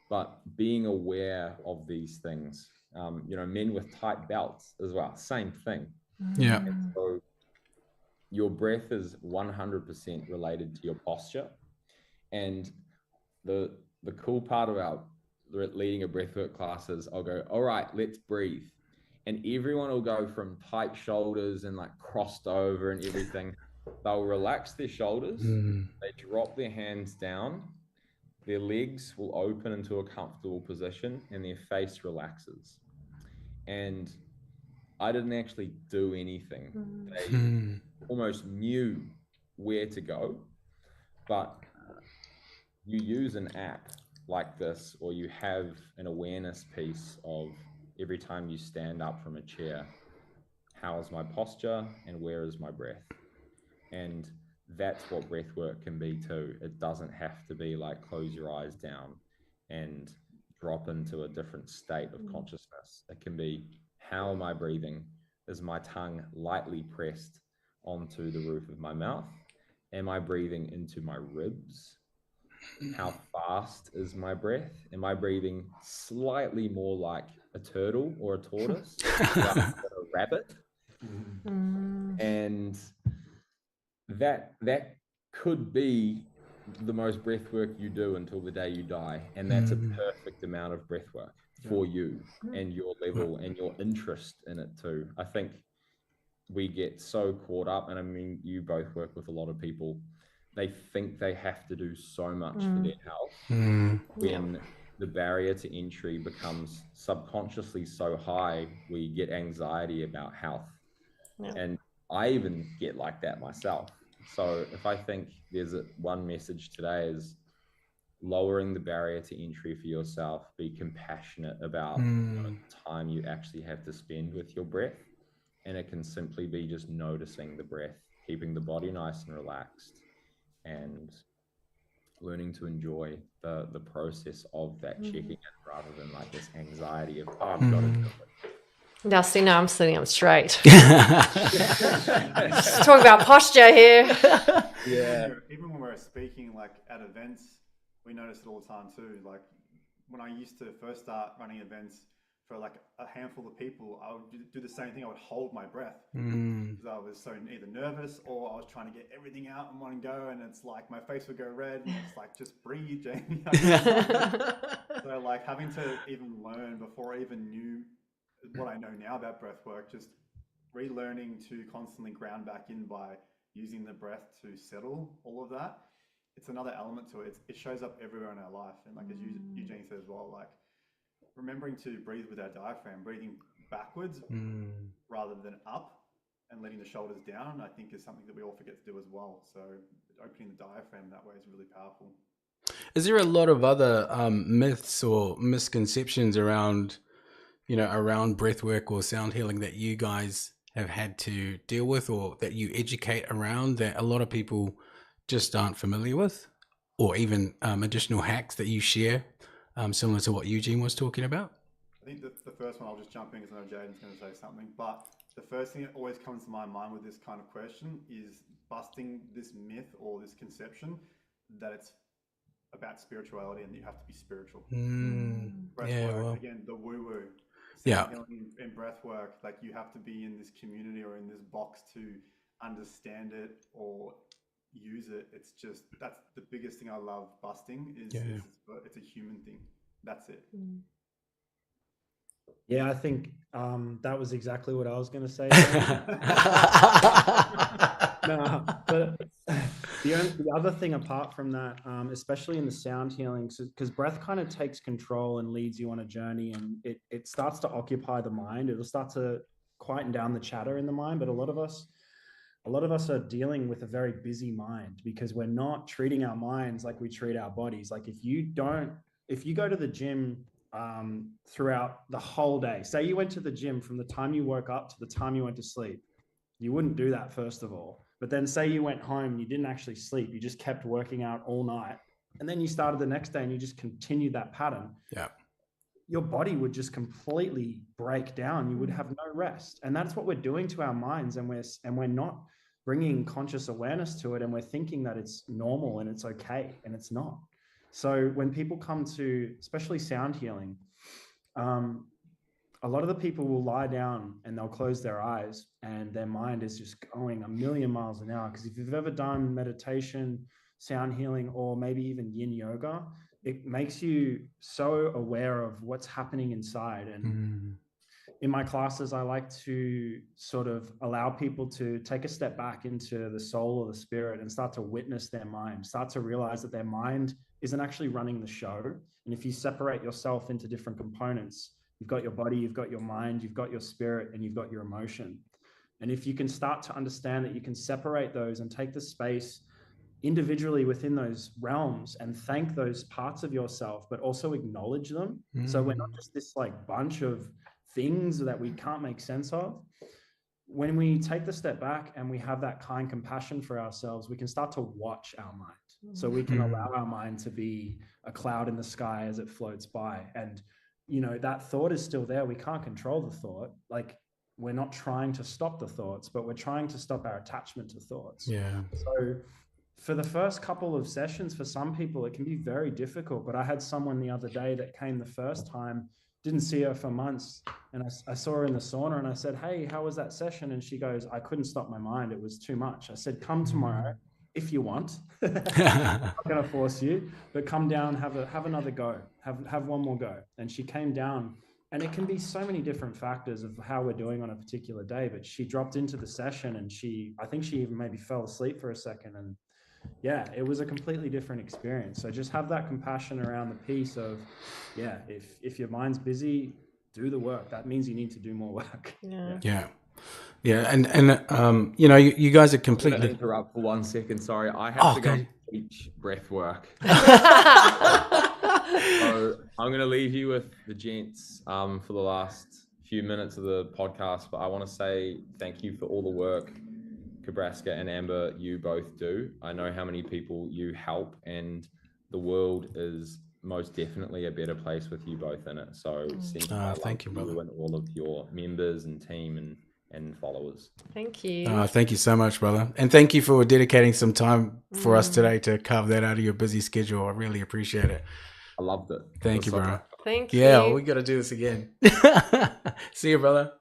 But being aware of these things, men with tight belts as well, same thing. Yeah. And so your breath is 100% related to your posture. And the cool part about leading a breathwork class is I'll go, all right, let's breathe. And everyone will go from tight shoulders and like crossed over and everything. They'll relax their shoulders. They drop their hands down. Their legs will open into a comfortable position and their face relaxes. And I didn't actually do anything. They almost knew where to go. But you use an app like this, or you have an awareness piece of every time you stand up from a chair, how is my posture and where is my breath? And that's what breath work can be too. It doesn't have to be like close your eyes down and drop into a different state of consciousness. It can be, how am I breathing? Is my tongue lightly pressed onto the roof of my mouth? Am I breathing into my ribs? How fast is my breath? Am I breathing slightly more like a turtle or a tortoise rather than a rabbit? And that could be the most breath work you do until the day you die. And that's a perfect amount of breath work for you and your level and your interest in it too. I think we get so caught up, and I mean, you both work with a lot of people. They think they have to do so much for their health when the barrier to entry becomes subconsciously so high, we get anxiety about health. And I even get like that myself. So if I think there's one message today is lowering the barrier to entry for yourself, be compassionate about the time you actually have to spend with your breath. And it can simply be just noticing the breath, keeping the body nice and relaxed, and learning to enjoy the process of that checking in rather than like this anxiety of, oh, I've got to do it. Now, see, now I'm sitting up straight. Just talk about posture here. Yeah. Even when we're speaking like at events, we notice it all the time too. Like when I used to first start running events for like a handful of people, I would do the same thing. I would hold my breath because I was so either nervous or I was trying to get everything out in one go, and it's like my face would go red and it's like, just breathe, Jamie. So like having to even learn before I even knew what I know now about breath work, just relearning to constantly ground back in by using the breath to settle all of that. It's another element to it. It shows up everywhere in our life. And like as Eugene said as well, like remembering to breathe with our diaphragm, breathing backwards rather than up and letting the shoulders down, I think is something that we all forget to do as well. So opening the diaphragm that way is really powerful. Is there a lot of other myths or misconceptions around breath work or sound healing that you guys have had to deal with, or that you educate around, that a lot of people just aren't familiar with, or even additional hacks that you share, similar to what Eugene was talking about? I think the first one, I'll just jump in because I know Jaden's going to say something, but the first thing that always comes to my mind with this kind of question is busting this myth or this conception that it's about spirituality and that you have to be spiritual. Breath work, again, the woo-woo. Healing in breath work, like you have to be in this community or in this box to understand it or use it. It's just, that's the biggest thing I love busting is it's a human thing. That's it. Yeah, I think that was exactly what I was going to say. No, but the other thing apart from that, especially in the sound healing, because breath kind of takes control and leads you on a journey, and it starts to occupy the mind. It'll start to quieten down the chatter in the mind. But a lot of us are dealing with a very busy mind because we're not treating our minds like we treat our bodies. Like if you go to the gym throughout the whole day, say you went to the gym from the time you woke up to the time you went to sleep, you wouldn't do that first of all. But then say you went home and you didn't actually sleep, you just kept working out all night, and then you started the next day and you just continued that pattern. Yeah. Your body would just completely break down. You would have no rest. And that's what we're doing to our minds. And we're not bringing conscious awareness to it. And we're thinking that it's normal and it's okay. And it's not. So when people come to, especially sound healing, a lot of the people will lie down and they'll close their eyes and their mind is just going a million miles an hour. Because if you've ever done meditation, sound healing, or maybe even yin yoga, it makes you so aware of what's happening inside. And in my classes, I like to sort of allow people to take a step back into the soul or the spirit and start to witness their mind, start to realize that their mind isn't actually running the show. And if you separate yourself into different components, you've got your body, you've got your mind, you've got your spirit, and you've got your emotion. And if you can start to understand that you can separate those and take the space individually within those realms and thank those parts of yourself, but also acknowledge them. So we're not just this like bunch of things that we can't make sense of. When we take the step back and we have that kind compassion for ourselves, we can start to watch our mind. So we can allow our mind to be a cloud in the sky as it floats by. And, you know, that thought is still there. We can't control the thought. Like, we're not trying to stop the thoughts, but we're trying to stop our attachment to thoughts. Yeah. So for the first couple of sessions, for some people, it can be very difficult. But I had someone the other day that came the first time, didn't see her for months. And I saw her in the sauna and I said, "Hey, how was that session?" And she goes, "I couldn't stop my mind. It was too much." I said, "Come tomorrow if you want." I'm not going to force you, but come down, have another go, have one more go. And she came down, and it can be so many different factors of how we're doing on a particular day. But she dropped into the session and I think she even maybe fell asleep for a second. And yeah, it was a completely different experience. So just have that compassion around the piece of, yeah, if your mind's busy, do the work. That means you need to do more work. Yeah. And you know, you guys are completely... I'm interrupt for 1 second. Sorry. I have to go teach breath work. So I'm going to leave you with the gents for the last few minutes of the podcast, but I want to say thank you for all the work Kebrasca and Amber, you both do. I know how many people you help, and the world is most definitely a better place with you both in it. So thank you, brother. And all of your members and team and followers. Thank you. Thank you so much, brother. And thank you for dedicating some time for us today to carve that out of your busy schedule. I really appreciate it. I loved it. Thank you, bro. Thank you. Yeah, we got to do this again. See you, brother.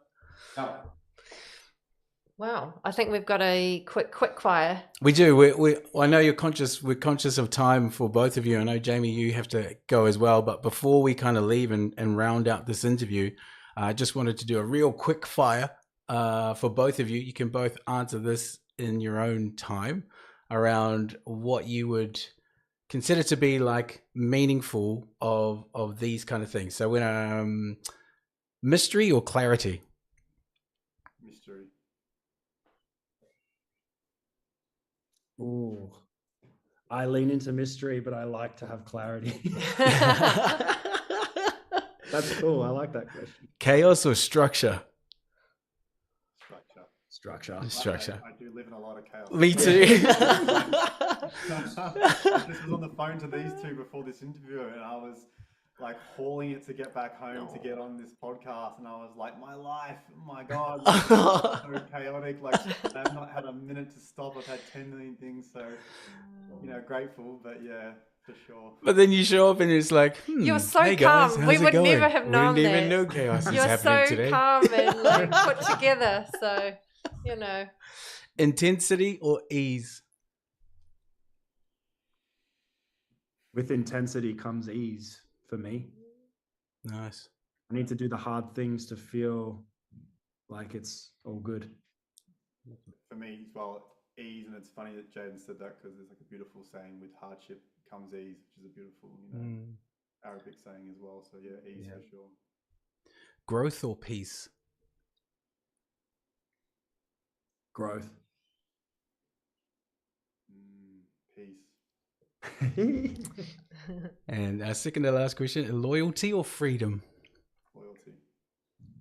Wow, I think we've got a quick fire. We do. I know you're conscious. We're conscious of time for both of you. I know, Jamie, you have to go as well. But before we kind of leave and round out this interview, I just wanted to do a real quick fire for both of you. You can both answer this in your own time around what you would consider to be like meaningful of these kind of things. So when mystery or clarity? Mystery. Ooh, I lean into mystery, but I like to have clarity. That's cool. I like that question. Chaos or structure? Structure. I do live in a lot of chaos. Me too. I just was on the phone to these two before this interview, and I was like hauling it to get back home to get on this podcast, and I was like, my life, my God, so chaotic. Like, I've not had a minute to stop. I've had 10 million things, so grateful, but yeah, for sure. But then you show up and it's like, you're so hey calm. guys, We would never have known that. We didn't even know chaos is you're happening so today. Calm and like put together. So, Intensity or ease? with intensity comes ease for me. Nice. I need to do the hard things to feel like it's all good. For me as well, ease, and it's funny that Jaden said that because there's like a beautiful saying, with hardship comes ease, which is a beautiful, Arabic saying as well. So yeah, ease for sure. Growth or peace? Growth. Peace. And second to last question, loyalty or freedom? Loyalty.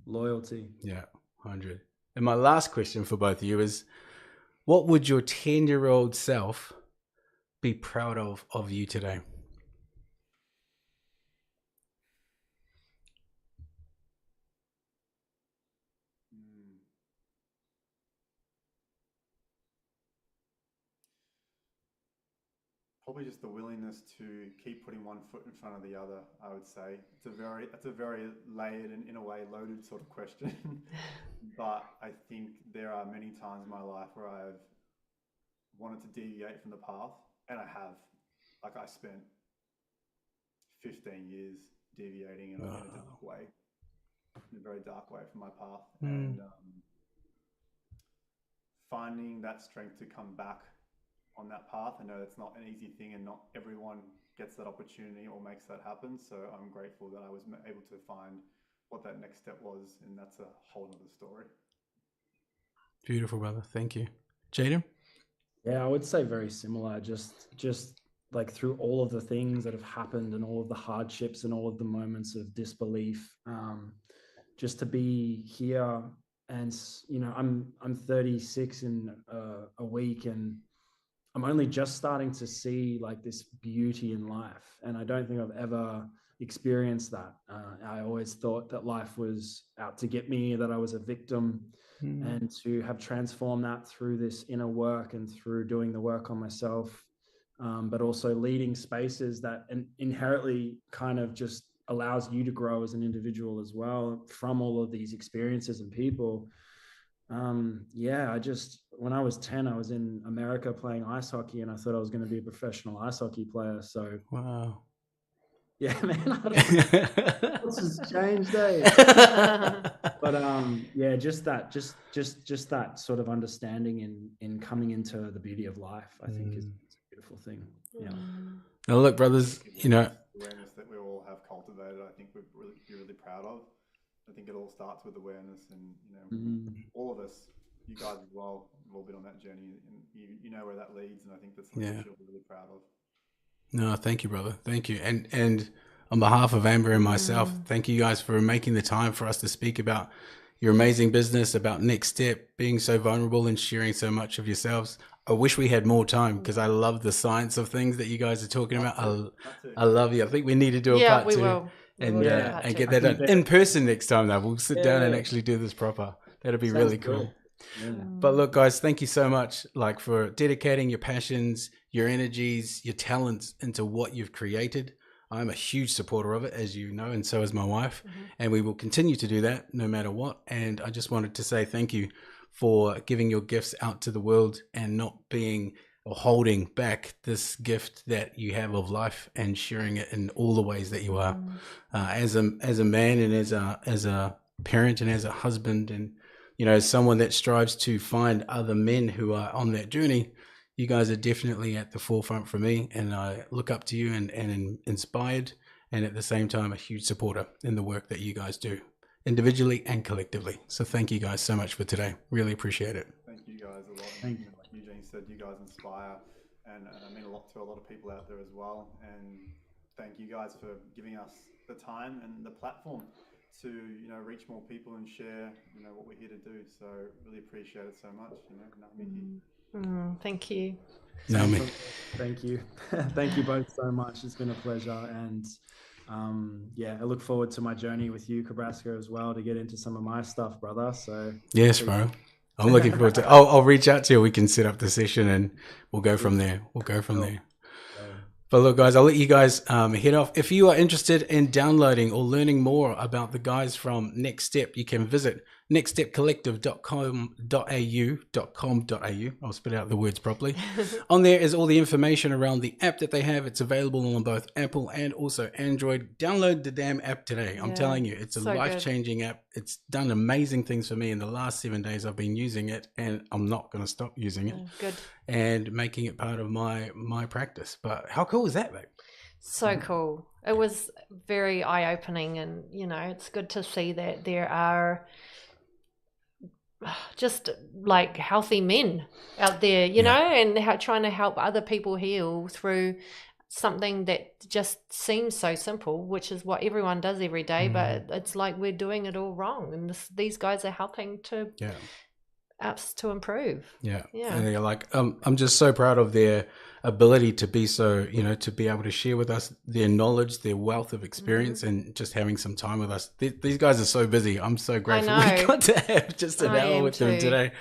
Loyalty. Yeah, 100. And my last question for both of you is, what would your 10-year-old self be proud of you today? Probably just the willingness to keep putting one foot in front of the other. I would say it's a very layered and in a way loaded sort of question. But I think there are many times in my life where I've wanted to deviate from the path, and I have. Like, I spent 15 years deviating in a dark way, in a very dark way from my path, and finding that strength to come back on that path. I know it's not an easy thing, and not everyone gets that opportunity or makes that happen. So I'm grateful that I was able to find what that next step was, and that's a whole other story. Beautiful, brother. Thank you. Jaden? Yeah, I would say very similar. Just like through all of the things that have happened and all of the hardships and all of the moments of disbelief, just to be here. And I'm 36 in a week, and I'm only just starting to see like this beauty in life. And I don't think I've ever experienced that. I always thought that life was out to get me, that I was a victim. And to have transformed that through this inner work and through doing the work on myself, but also leading spaces that inherently kind of just allows you to grow as an individual as well from all of these experiences and people. When I was 10, I was in America playing ice hockey, and I thought I was going to be a professional ice hockey player. So wow. Yeah, man. What's has changed, eh? But just that sort of understanding in coming into the beauty of life, I think is a beautiful thing. Yeah. Now look, brothers, awareness that we all have cultivated, I think we'd be really proud of. I think it all starts with awareness, and all of us, you guys as well, have all been on that journey, and you know where that leads, and I think that's something we should be really proud of. No, thank you, brother. Thank you. And on behalf of Amber and myself, thank you guys for making the time for us to speak about your amazing business, about Next Step, being so vulnerable and sharing so much of yourselves. I wish we had more time, because I love the science of things that you guys are talking about. I love you. I think we need to do a part two. Will. And get that done in person next time. Though we'll sit down and actually do this proper. That'd be really cool. Yeah. But look, guys, thank you so much, like, for dedicating your passions, your energies, your talents into what you've created. I'm a huge supporter of it, as you know, and so is my wife. And we will continue to do that no matter what. And I just wanted to say thank you for giving your gifts out to the world and not being or holding back this gift that you have of life, and sharing it in all the ways that you are, as a man, and as a parent, and as a husband, and as someone that strives to find other men who are on that journey. You guys are definitely at the forefront for me, and I look up to you and inspired, and at the same time a huge supporter in the work that you guys do, individually and collectively. So thank you guys so much for today. Really appreciate it. Thank you guys a lot. Thank you. Like Eugene said, you guys inspire, and I mean a lot to a lot of people out there as well. And thank you guys for giving us the time and the platform to reach more people and share what we're here to do. So really appreciate it so much. Thank you. Naomi. Thank you. Thank you both so much. It's been a pleasure. And I look forward to my journey with you, Kebrasca, as well, to get into some of my stuff, brother. So yes, bro. I'm looking forward to it. I'll reach out to you. We can set up the session and we'll go from there. But look, guys, I'll let you guys head off. If you are interested in downloading or learning more about the guys from Next Step, you can visit nextstepcollective.com.au. I'll spit out the words properly. On there is all the information around the app that they have. It's available on both Apple and also Android. Download the damn app today. I'm telling you, it's a so life-changing app. It's done amazing things for me in the last 7 days I've been using it, and I'm not going to stop using it. Good. And making it part of my practice. But how cool is that, mate? So cool. It was very eye-opening, and it's good to see that there are just like healthy men out there, you know, and trying to help other people heal through something that just seems so simple, which is what everyone does every day, but it's like we're doing it all wrong, and these guys are helping to us to improve. And they're like, I'm just so proud of their ability to be so, to be able to share with us their knowledge, their wealth of experience, and just having some time with us. These guys are so busy. I'm so grateful we got to have just an hour with them today.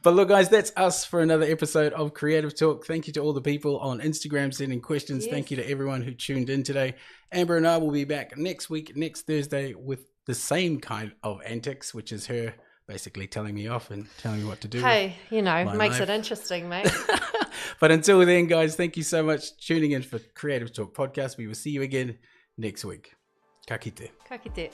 But look, guys, that's us for another episode of Creative Talk. Thank you to all the people on Instagram sending questions. Thank you to everyone who tuned in today. Amber and I will be back next week, next Thursday, with the same kind of antics, which is her basically telling me off and telling me what to do. Hey, makes it interesting, mate. But until then, guys, thank you so much for tuning in for Creative Talk Podcast. We will see you again next week. Ka kite. Ka kite.